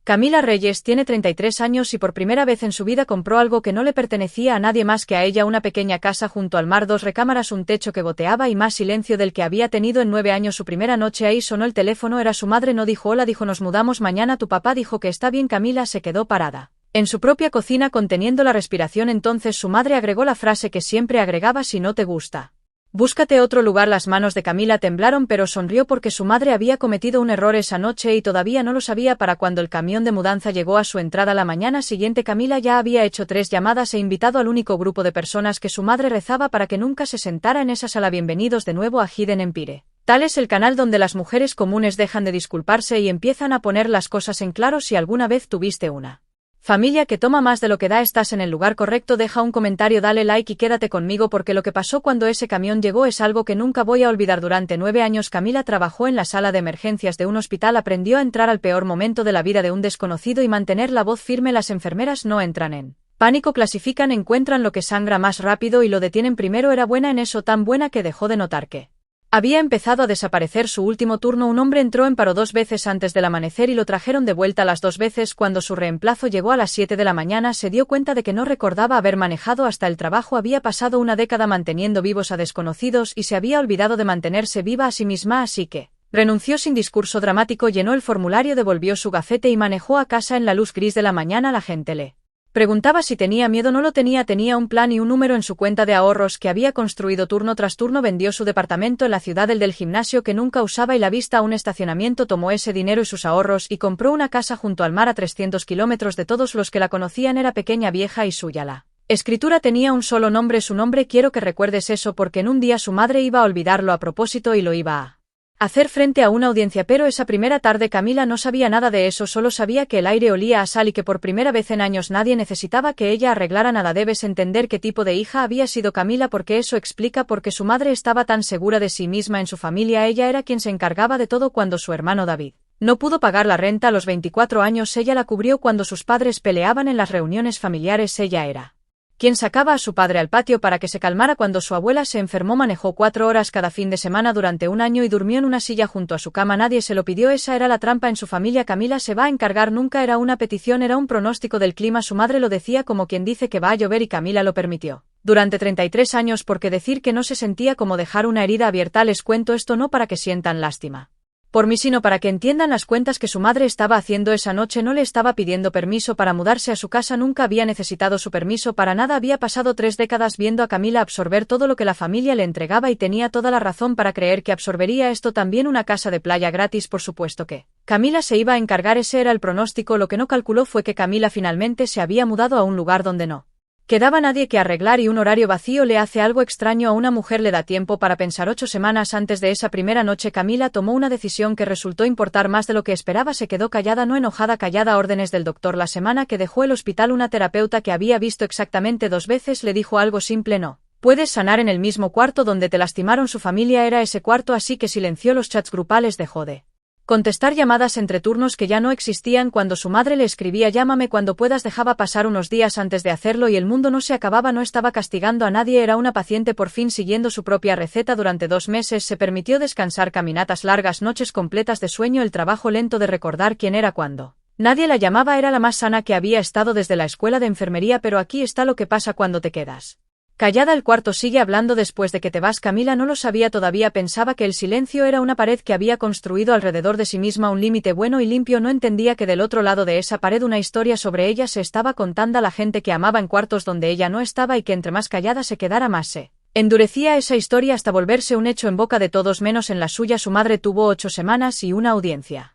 Camila Reyes tiene 33 años y por primera vez en su vida compró algo que no le pertenecía a nadie más que a ella, una pequeña casa junto al mar, 2 recámaras, un techo que goteaba y más silencio del que había tenido en 9 años. Su primera noche ahí sonó el teléfono, era su madre, no dijo hola, dijo nos mudamos mañana, tu papá dijo que está bien. Camila se quedó parada en su propia cocina conteniendo la respiración, entonces su madre agregó la frase que siempre agregaba: si no te gusta, búscate otro lugar. Las manos de Camila temblaron, pero sonrió porque su madre había cometido un error esa noche y todavía no lo sabía. Para cuando el camión de mudanza llegó a su entrada la mañana siguiente, Camila ya había hecho 3 llamadas e invitado al único grupo de personas que su madre rezaba para que nunca se sentara en esa sala. Bienvenidos de nuevo a Hidden Empire. Tal es el canal donde las mujeres comunes dejan de disculparse y empiezan a poner las cosas en claro. Si alguna vez tuviste una familia que toma más de lo que da, estás en el lugar correcto. Deja un comentario, dale like y quédate conmigo porque lo que pasó cuando ese camión llegó es algo que nunca voy a olvidar. Durante 9 años Camila trabajó en la sala de emergencias de un hospital, aprendió a entrar al peor momento de la vida de un desconocido y mantener la voz firme. Las enfermeras no entran en pánico, clasifican, encuentran lo que sangra más rápido y lo detienen primero. Era buena en eso, tan buena que dejó de notar que había empezado a desaparecer. Su último turno, un hombre entró en paro 2 veces antes del amanecer y lo trajeron de vuelta las 2 veces. Cuando su reemplazo llegó a las 7 de la mañana se dio cuenta de que no recordaba haber manejado hasta el trabajo. Había pasado una década manteniendo vivos a desconocidos y se había olvidado de mantenerse viva a sí misma, así que renunció sin discurso dramático, llenó el formulario, devolvió su gafete y manejó a casa. En la luz gris de la mañana la gente le preguntaba si tenía miedo. No lo tenía, tenía un plan y un número en su cuenta de ahorros que había construido turno tras turno. Vendió su departamento en la ciudad, el del gimnasio que nunca usaba y la vista a un estacionamiento. Tomó ese dinero y sus ahorros y compró una casa junto al mar a 300 kilómetros de todos los que la conocían. Era pequeña, vieja y suya. La escritura tenía un solo nombre, su nombre. Quiero que recuerdes eso porque en un día su madre iba a olvidarlo a propósito y lo iba a hacer frente a una audiencia, pero esa primera tarde Camila no sabía nada de eso, solo sabía que el aire olía a sal y que por primera vez en años nadie necesitaba que ella arreglara nada. Debes entender qué tipo de hija había sido Camila porque eso explica por qué su madre estaba tan segura de sí misma en su familia. Ella era quien se encargaba de todo. Cuando su hermano David no pudo pagar la renta a los 24 años, ella la cubrió. Cuando sus padres peleaban en las reuniones familiares, ella era quien sacaba a su padre al patio para que se calmara. Cuando su abuela se enfermó, manejó 4 horas cada fin de semana durante un año y durmió en una silla junto a su cama. Nadie se lo pidió, esa era la trampa en su familia. Camila se va a encargar. Nunca era una petición, era un pronóstico del clima. Su madre lo decía como quien dice que va a llover y Camila lo permitió durante 33 años porque decir que no se sentía como dejar una herida abierta. Les cuento esto no para que sientan lástima por mí, sino para que entiendan las cuentas que su madre estaba haciendo esa noche. No le estaba pidiendo permiso para mudarse a su casa, nunca había necesitado su permiso para nada. Había pasado 3 décadas viendo a Camila absorber todo lo que la familia le entregaba y tenía toda la razón para creer que absorbería esto también. Una casa de playa gratis, por supuesto que Camila se iba a encargar, ese era el pronóstico. Lo que no calculó fue que Camila finalmente se había mudado a un lugar donde no quedaba nadie que arreglar y un horario vacío. Le hace algo extraño a una mujer, le da tiempo para pensar. 8 semanas antes de esa primera noche Camila tomó una decisión que resultó importar más de lo que esperaba. Se quedó callada, no enojada, callada. Órdenes del doctor. La semana que dejó el hospital, una terapeuta que había visto exactamente 2 veces le dijo algo simple: no puedes sanar en el mismo cuarto donde te lastimaron. Su familia era ese cuarto, así que silenció los chats grupales, dejó de contestar llamadas entre turnos que ya no existían. Cuando su madre le escribía llámame cuando puedas, dejaba pasar unos días antes de hacerlo y el mundo no se acababa. No estaba castigando a nadie, era una paciente por fin siguiendo su propia receta. Durante 2 meses se permitió descansar, caminatas largas, noches completas de sueño, el trabajo lento de recordar quién era cuando nadie la llamaba. Era la más sana que había estado desde la escuela de enfermería. Pero aquí está lo que pasa cuando te quedas callada. El cuarto sigue hablando después de que te vas. Camila no lo sabía todavía, pensaba que el silencio era una pared que había construido alrededor de sí misma, un límite bueno y limpio. No entendía que del otro lado de esa pared una historia sobre ella se estaba contando a la gente que amaba en cuartos donde ella no estaba y que entre más callada se quedara más se endurecía esa historia hasta volverse un hecho en boca de todos menos en la suya. Su madre tuvo 8 semanas y una audiencia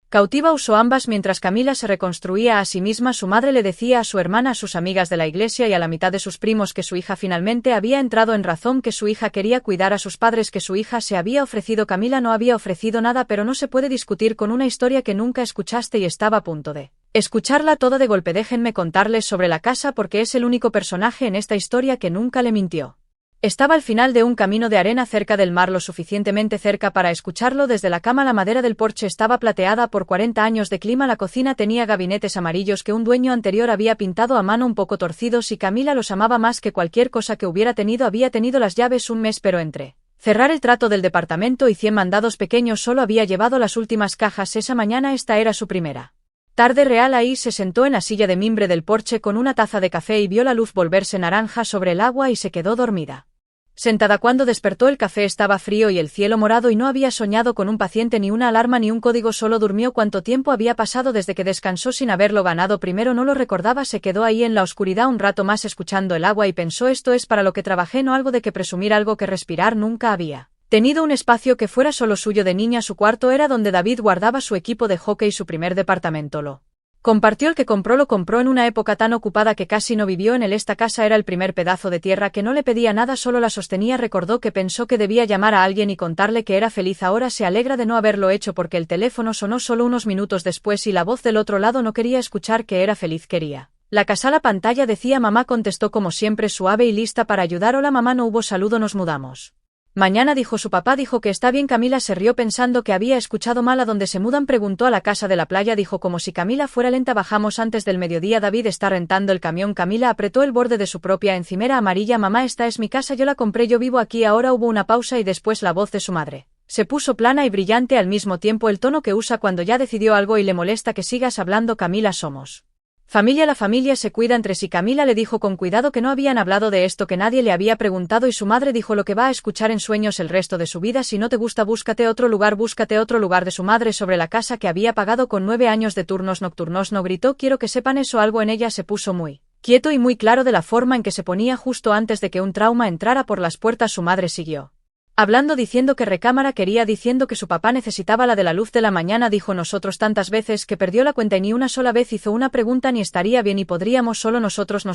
cautiva, usó ambas mientras Camila se reconstruía a sí misma. Su madre le decía a su hermana, a sus amigas de la iglesia y a la mitad de sus primos que su hija finalmente había entrado en razón, que su hija quería cuidar a sus padres, que su hija se había ofrecido. Camila no había ofrecido nada, pero no se puede discutir con una historia que nunca escuchaste y estaba a punto de escucharla toda de golpe. Déjenme contarles sobre la casa porque es el único personaje en esta historia que nunca le mintió. Estaba al final de un camino de arena cerca del mar, lo suficientemente cerca para escucharlo desde la cama. La madera del porche estaba plateada por 40 años de clima. La cocina tenía gabinetes amarillos que un dueño anterior había pintado a mano un poco torcidos y Camila los amaba más que cualquier cosa que hubiera tenido. Había tenido las llaves un mes, pero entre cerrar el trato del departamento y 100 mandados pequeños solo había llevado las últimas cajas. Esa mañana esta era su primera Tarde real. Ahí se sentó en la silla de mimbre del porche con una taza de café y vio la luz volverse naranja sobre el agua y se quedó dormida. Sentada cuando despertó el café estaba frío y el cielo morado y no había soñado con un paciente ni una alarma ni un código, solo durmió. Cuánto tiempo había pasado desde que descansó sin haberlo ganado primero, no lo recordaba. Se quedó ahí en la oscuridad un rato más escuchando el agua y pensó, esto es para lo que trabajé, no algo de que presumir, algo que respirar. Nunca había tenido un espacio que fuera solo suyo de niña. Su cuarto era donde David guardaba su equipo de hockey, su primer departamento. Lo compartió el que compró, lo compró en una época tan ocupada que casi no vivió en él. Esta casa era el primer pedazo de tierra que no le pedía nada, solo la sostenía. Recordó que pensó que debía llamar a alguien y contarle que era feliz. Ahora se alegra de no haberlo hecho porque el teléfono sonó solo unos minutos después y la voz del otro lado no quería escuchar que era feliz, quería la casa. La pantalla decía mamá, contestó como siempre suave y lista para ayudar. Hola mamá, no hubo saludo, nos mudamos mañana, dijo su papá. Dijo que está bien. Camila se rió pensando que había escuchado mal. ¿A dónde se mudan?, preguntó. A la casa de la playa, dijo como si Camila fuera lenta. Bajamos antes del mediodía. David está rentando el camión. Camila apretó el borde de su propia encimera amarilla. Mamá, esta es mi casa, yo la compré, yo vivo aquí ahora. Hubo una pausa y después la voz de su madre se puso plana y brillante al mismo tiempo, el tono que usa cuando ya decidió algo y le molesta que sigas hablando. Camila, somos familia, la familia se cuida entre sí. Camila le dijo con cuidado que no habían hablado de esto, que nadie le había preguntado, y su madre dijo lo que va a escuchar en sueños el resto de su vida. Si no te gusta, búscate otro lugar, búscate otro lugar. De su madre sobre la casa que había pagado con 9 años de turnos nocturnos. No gritó, quiero que sepan eso. Algo en ella se puso muy quieto y muy claro de la forma en que se ponía justo antes de que un trauma entrara por las puertas. Su madre siguió hablando, diciendo que recámara quería, diciendo que su papá necesitaba la de la luz de la mañana. Dijo nosotros tantas veces que perdió la cuenta y ni una sola vez hizo una pregunta ni estaría bien y podríamos, solo nosotros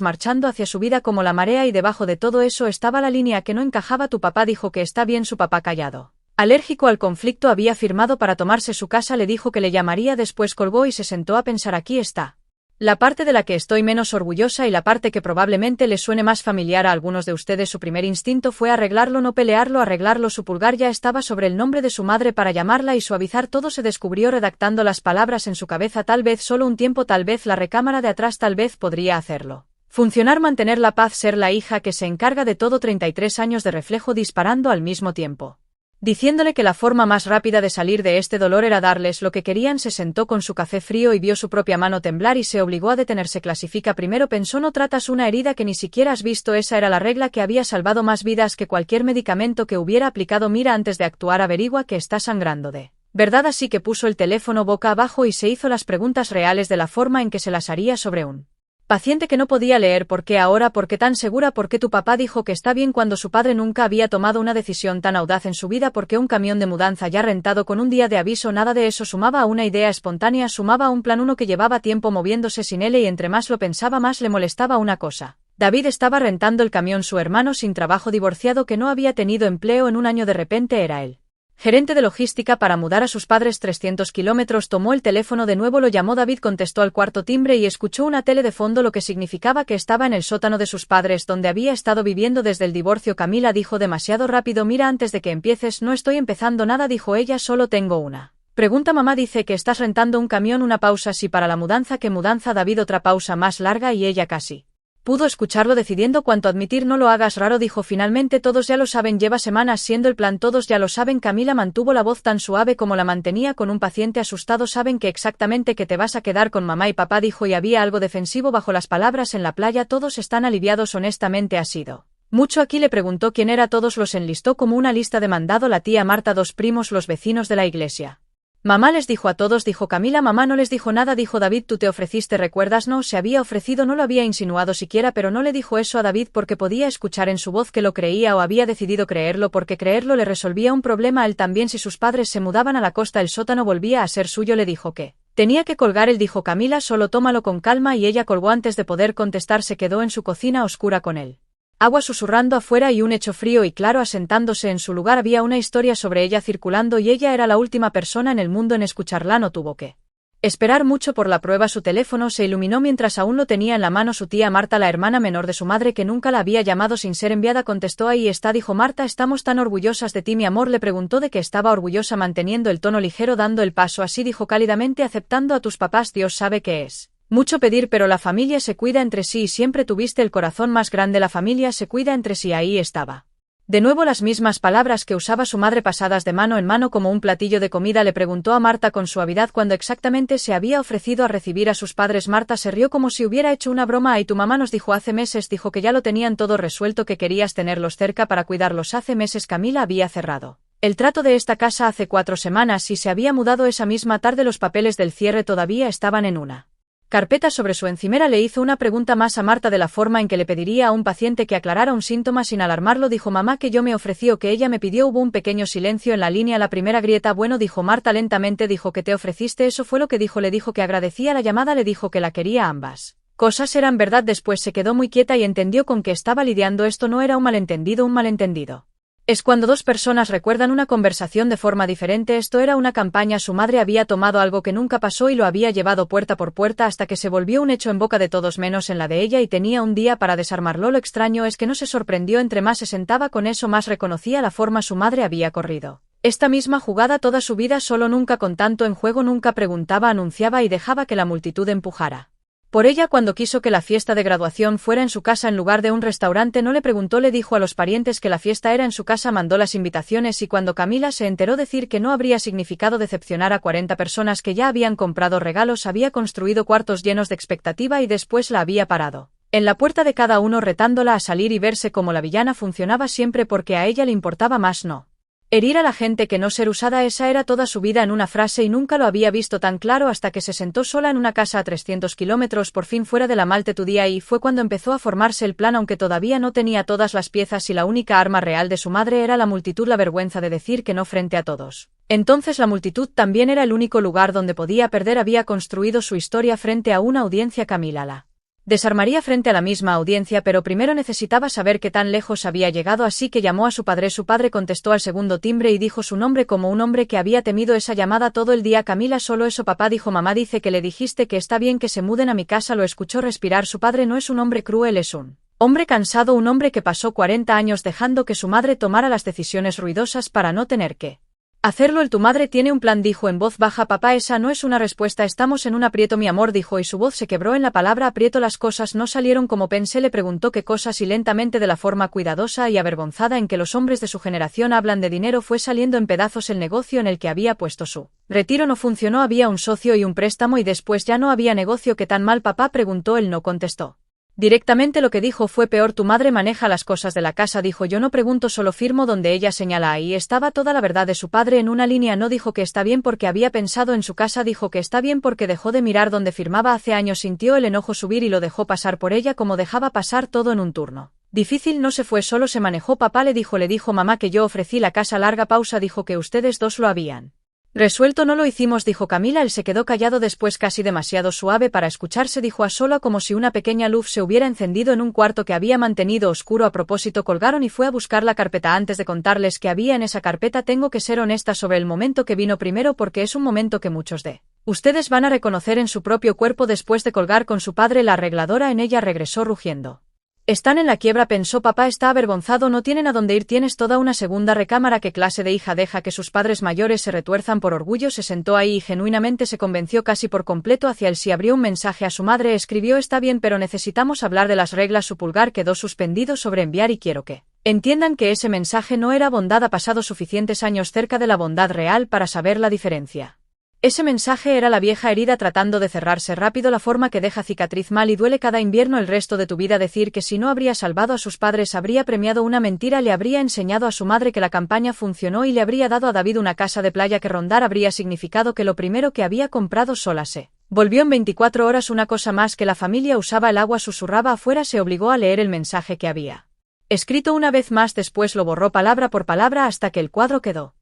marchando hacia su vida como la marea, y debajo de todo eso estaba la línea que no encajaba. Tu papá dijo que está bien. Su papá, callado, alérgico al conflicto, había firmado para tomarse su casa. Le dijo que le llamaría, después colgó y se sentó a pensar. Aquí está la parte de la que estoy menos orgullosa y la parte que probablemente le suene más familiar a algunos de ustedes. Su primer instinto fue arreglarlo, no pelearlo, arreglarlo. Su pulgar ya estaba sobre el nombre de su madre para llamarla y suavizar todo. Se descubrió redactando las palabras en su cabeza. Tal vez solo un tiempo, tal vez la recámara de atrás, tal vez podría hacerlo funcionar, mantener la paz, ser la hija que se encarga de todo. 33 años de reflejo disparando al mismo tiempo, diciéndole que la forma más rápida de salir de este dolor era darles lo que querían. Se sentó con su café frío y vio su propia mano temblar y se obligó a detenerse. Clasifica primero, pensó, no tratas una herida que ni siquiera has visto. Esa era la regla que había salvado más vidas que cualquier medicamento que hubiera aplicado. Mira antes de actuar, averigua que está sangrando de verdad. Así que puso el teléfono boca abajo y se hizo las preguntas reales de la forma en que se las haría sobre un paciente que no podía leer. ¿Por qué ahora? ¿Por qué tan segura? ¿Por qué tu papá dijo que está bien cuando su padre nunca había tomado una decisión tan audaz en su vida? ¿Por qué un camión de mudanza ya rentado con un día de aviso? Nada de eso sumaba a una idea espontánea, sumaba a un plan, uno que llevaba tiempo moviéndose sin él, y entre más lo pensaba más le molestaba una cosa. David estaba rentando el camión. Su hermano sin trabajo, divorciado, que no había tenido empleo en un año, de repente era él gerente de logística para mudar a sus padres 300 kilómetros. Tomó el teléfono de nuevo, lo llamó. David contestó al cuarto timbre y escuchó una tele de fondo, lo que significaba que estaba en el sótano de sus padres, donde había estado viviendo desde el divorcio. Camila dijo demasiado rápido, mira antes de que empieces. No estoy empezando nada, dijo ella, solo tengo una pregunta. Mamá dice que estás rentando un camión. Una pausa. Sí, para la mudanza. ¿Qué mudanza? David, otra pausa más larga y ella casi pudo escucharlo, decidiendo cuánto admitir. No lo hagas raro, dijo finalmente, todos ya lo saben, lleva semanas siendo el plan, todos ya lo saben. Camila mantuvo la voz tan suave como la mantenía con un paciente asustado. Saben que exactamente que te vas a quedar con mamá y papá, dijo, y había algo defensivo bajo las palabras. En la playa todos están aliviados. Honestamente, ¿ha sido mucho aquí? Le preguntó quién era. Todos los enlistó como una lista de mandado: la tía Marta, 2 primos, los vecinos de la iglesia. Mamá les dijo a todos, dijo Camila. Mamá no les dijo nada, dijo David. Tú te ofreciste, ¿recuerdas? No, se había ofrecido, no lo había insinuado siquiera, pero no le dijo eso a David porque podía escuchar en su voz que lo creía, o había decidido creerlo porque creerlo le resolvía un problema a él también. Si sus padres se mudaban a la costa, el sótano volvía a ser suyo. Le dijo que tenía que colgar. Él dijo, Camila, solo tómalo con calma, y ella colgó. Antes de poder contestar se quedó en su cocina oscura con él agua susurrando afuera y un hecho frío y claro asentándose en su lugar. Había una historia sobre ella circulando y ella era la última persona en el mundo en escucharla. No tuvo que esperar mucho por la prueba. Su teléfono se iluminó mientras aún lo tenía en la mano. Su tía Marta, la hermana menor de su madre, que nunca la había llamado sin ser enviada, contestó. Ahí está, dijo Marta, estamos tan orgullosas de ti, mi amor. Le preguntó de qué estaba orgullosa, manteniendo el tono ligero, dando el paso. Así, dijo cálidamente, aceptando a tus papás. Dios sabe que es mucho pedir, pero la familia se cuida entre sí y siempre tuviste el corazón más grande. La familia se cuida entre sí. Ahí estaba De nuevo las mismas palabras que usaba su madre pasadas de mano en mano como un platillo de comida, le preguntó a Marta con suavidad cuando exactamente se había ofrecido a recibir a sus padres. Marta se rió como si hubiera hecho una broma. Y tu mamá nos dijo hace meses, dijo que ya lo tenían todo resuelto, que querías tenerlos cerca para cuidarlos. Hace meses Camila había cerrado el trato de esta casa hace 4 semanas y se había mudado esa misma tarde. Los papeles del cierre todavía estaban en una carpeta sobre su encimera. Le hizo una pregunta más a Marta de la forma en que le pediría a un paciente que aclarara un síntoma sin alarmarlo. Dijo mamá que yo me ofrecí o que ella me pidió. Hubo un pequeño silencio en la línea. La primera grieta. Bueno, dijo Marta lentamente, dijo que te ofreciste, eso fue lo que dijo. Le dijo que agradecía la llamada, le dijo que la quería. Ambas cosas eran verdad. Después se quedó muy quieta y entendió con qué estaba lidiando. Esto no era un malentendido. Un malentendido es cuando dos personas recuerdan una conversación de forma diferente. Esto era una campaña. Su madre había tomado algo que nunca pasó y lo había llevado puerta por puerta hasta que se volvió un hecho en boca de todos menos en la de ella, y tenía un día para desarmarlo. Lo extraño es que no se sorprendió. Entre más se sentaba con eso, más reconocía la forma su madre había corrido esta misma jugada toda su vida, solo nunca con tanto en juego. Nunca preguntaba, anunciaba y dejaba que la multitud empujara por ella. Cuando quiso que la fiesta de graduación fuera en su casa en lugar de un restaurante, no le preguntó, le dijo a los parientes que la fiesta era en su casa, mandó las invitaciones, y cuando Camila se enteró, decir que no habría significado decepcionar a 40 personas que ya habían comprado regalos, había construido cuartos llenos de expectativa y después la había parado en la puerta de cada uno retándola a salir y verse como la villana. Funcionaba siempre porque a ella le importaba más no herir a la gente que no ser usada. Esa era toda su vida en una frase y nunca lo había visto tan claro hasta que se sentó sola en una casa a 300 kilómetros por fin fuera de la Maltetudía, y fue cuando empezó a formarse el plan, aunque todavía no tenía todas las piezas y la única arma real de su madre era la multitud, la vergüenza de decir que no frente a todos. Entonces la multitud también era el único lugar donde podía perder. Había construido su historia frente a una audiencia. Camila la desarmaría frente a la misma audiencia, pero primero necesitaba saber qué tan lejos había llegado, así que llamó a su padre. Su padre contestó al segundo timbre y dijo su nombre como un hombre que había temido esa llamada todo el día. Camila, solo eso papá, dijo. Mamá dice que le dijiste que está bien que se muden a mi casa. Lo escuchó respirar. Su padre no es un hombre cruel, es un hombre cansado, un hombre que pasó 40 años dejando que su madre tomara las decisiones ruidosas para no tener que hacerlo. Tu madre tiene un plan, dijo en voz baja papá. Esa no es una respuesta, estamos en un aprieto mi amor, dijo, y su voz se quebró en la palabra aprieto. Las cosas no salieron como pensé. Le preguntó qué cosas y lentamente, de la forma cuidadosa y avergonzada en que los hombres de su generación hablan de dinero, fue saliendo en pedazos el negocio en el que había puesto su retiro. No funcionó, había un socio y un préstamo y después ya no había negocio. ¿Qué tan mal papá?, preguntó él. No contestó directamente. Lo que dijo fue peor. Tu madre maneja las cosas de la casa, dijo. Yo no pregunto, solo firmo donde ella señala. Ahí estaba toda la verdad de su padre en una línea. No dijo que está bien porque había pensado en su casa, dijo que está bien porque dejó de mirar donde firmaba hace años. Sintió el enojo subir y lo dejó pasar por ella como dejaba pasar todo en un turno difícil. No se fue solo, se manejó. Papá, le dijo mamá que yo ofrecí la casa. Larga pausa. Dijo que ustedes dos lo habían resuelto. No lo hicimos, dijo Camila. Él se quedó callado, después casi demasiado suave para escucharse, dijo a sola como si una pequeña luz se hubiera encendido en un cuarto que había mantenido oscuro a propósito. Colgaron y fue a buscar la carpeta. Antes de contarles qué había en esa carpeta, tengo que ser honesta sobre el momento que vino primero, porque es un momento que muchos de ustedes van a reconocer en su propio cuerpo. Después de colgar con su padre la arregladora, en ella regresó rugiendo. Están en la quiebra, pensó. Papá está avergonzado, no tienen a dónde ir. Tienes toda una segunda recámara. ¿Qué clase de hija deja que sus padres mayores se retuerzan por orgullo? Se sentó ahí y genuinamente se convenció casi por completo hacia él. Si abrió un mensaje a su madre, escribió: está bien, pero necesitamos hablar de las reglas. Su pulgar quedó suspendido sobre enviar y quiero que entiendan que ese mensaje no era bondad. Ha pasado suficientes años cerca de la bondad real para saber la diferencia. Ese mensaje era la vieja herida tratando de cerrarse rápido, la forma que deja cicatriz mal y duele cada invierno el resto de tu vida. Decir que si no habría salvado a sus padres habría premiado una mentira, le habría enseñado a su madre que la campaña funcionó y le habría dado a David una casa de playa que rondar, habría significado que lo primero que había comprado sola se volvió en 24 horas una cosa más que la familia usaba. El agua susurraba afuera. Se obligó a leer el mensaje que había escrito una vez más, después lo borró palabra por palabra hasta que el cuadro quedó